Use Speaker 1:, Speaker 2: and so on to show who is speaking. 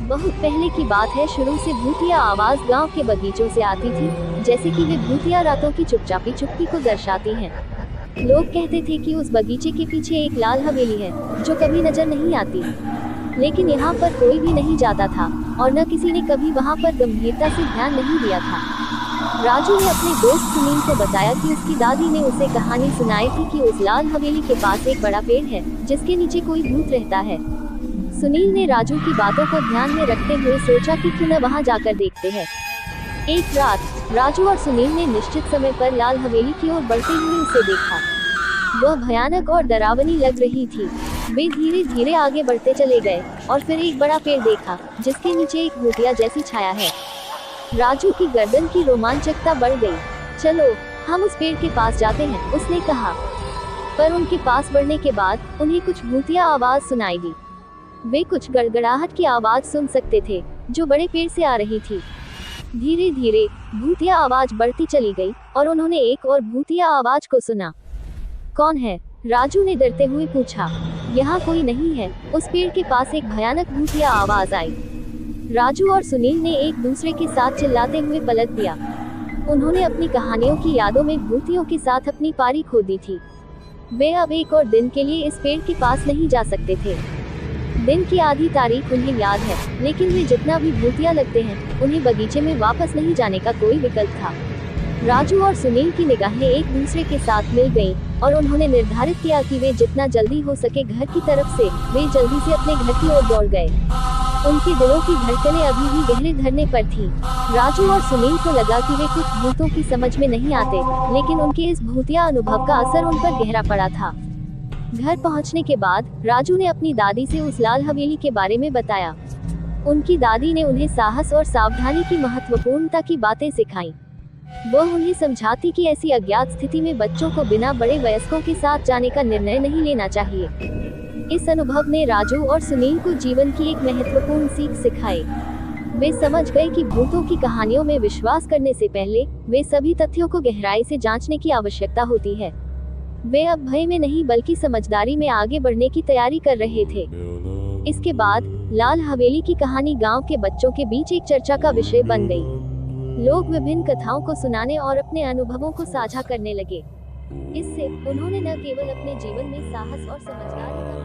Speaker 1: बहुत पहले की बात है, शुरू से भूतिया आवाज गांव के बगीचों से आती थी, जैसे कि वे भूतिया रातों की चुप्पी को दर्शाती हैं। लोग कहते थे कि उस बगीचे के पीछे एक लाल हवेली है, जो कभी नजर नहीं आती, लेकिन यहाँ पर कोई भी नहीं जाता था और न किसी ने कभी वहाँ पर गंभीरता से ध्यान नहीं दिया था। राजू ने अपने दोस्त सुनील को बताया कि उसकी दादी ने उसे कहानी सुनाई थी कि उस लाल हवेली के पास एक बड़ा पेड़ है, जिसके नीचे कोई भूत रहता है। सुनील ने राजू की बातों को ध्यान में रखते हुए सोचा कि क्यों न वहां जाकर देखते हैं। एक रात राजू और सुनील ने निश्चित समय पर लाल हवेली की ओर बढ़ते हुए उसे देखा। वह भयानक और डरावनी लग रही थी। वे धीरे धीरे आगे बढ़ते चले गए और फिर एक बड़ा पेड़ देखा, जिसके नीचे एक भूतिया जैसी छाया है। राजू की गर्दन की रोमांचकता बढ़ गई। चलो हम उस पेड़ के पास जाते हैं, उसने कहा। पर उनके पास बढ़ने के बाद उन्हें कुछ भूतिया आवाज सुनाई दी। वे कुछ गड़गड़ाहट की आवाज सुन सकते थे, जो बड़े पेड़ से आ रही थी। धीरे धीरे भूतिया आवाज बढ़ती चली गई और उन्होंने एक और भूतिया आवाज को सुना। कौन है? राजू ने डरते हुए पूछा। यहाँ कोई नहीं है, उस पेड़ के पास एक भयानक भूतिया आवाज आई। राजू और सुनील ने एक दूसरे के साथ चिल्लाते हुए पलट दिया। उन्होंने अपनी कहानियों की यादों में भूतियों के साथ अपनी पारी खो दी थी। वे अब एक और दिन के लिए इस पेड़ के पास नहीं जा सकते थे। दिन की आधी तारीख उन्हें याद है, लेकिन वे जितना भी भूतिया लगते हैं, उन्हें बगीचे में वापस नहीं जाने का कोई विकल्प था। राजू और सुनील की निगाहें एक दूसरे के साथ मिल गईं और उन्होंने निर्धारित किया कि वे जितना जल्दी हो सके घर की तरफ से, वे जल्दी से अपने घर की ओर दौड़ गए। उनके दिलों की धड़कनें अभी भी गहरे धरने पर थीं। राजू और सुनील को लगा कि वे कुछ भूतों की समझ में नहीं आते, लेकिन उनके इस भूतिया अनुभव का असर उन पर गहरा पड़ा था। घर पहुंचने के बाद राजू ने अपनी दादी से उस लाल हवेली के बारे में बताया। उनकी दादी ने उन्हें साहस और सावधानी की महत्वपूर्णता की बातें सिखाईं। वह उन्हें समझाती कि ऐसी अज्ञात स्थिति में बच्चों को बिना बड़े वयस्कों के साथ जाने का निर्णय नहीं लेना चाहिए। इस अनुभव ने राजू और सुनील को जीवन की एक महत्वपूर्ण सीख सिखाई। वे समझ गए कि भूतों की कहानियों में विश्वास करने से पहले वे सभी तथ्यों को गहराई से जांचने की आवश्यकता होती है। वे अब भय में नहीं बल्कि समझदारी में आगे बढ़ने की तैयारी कर रहे थे। इसके बाद लाल हवेली की कहानी गांव के बच्चों के बीच एक चर्चा का विषय बन गई। लोग विभिन्न कथाओं को सुनाने और अपने अनुभवों को साझा करने लगे। इससे उन्होंने न केवल अपने जीवन में साहस और समझदारी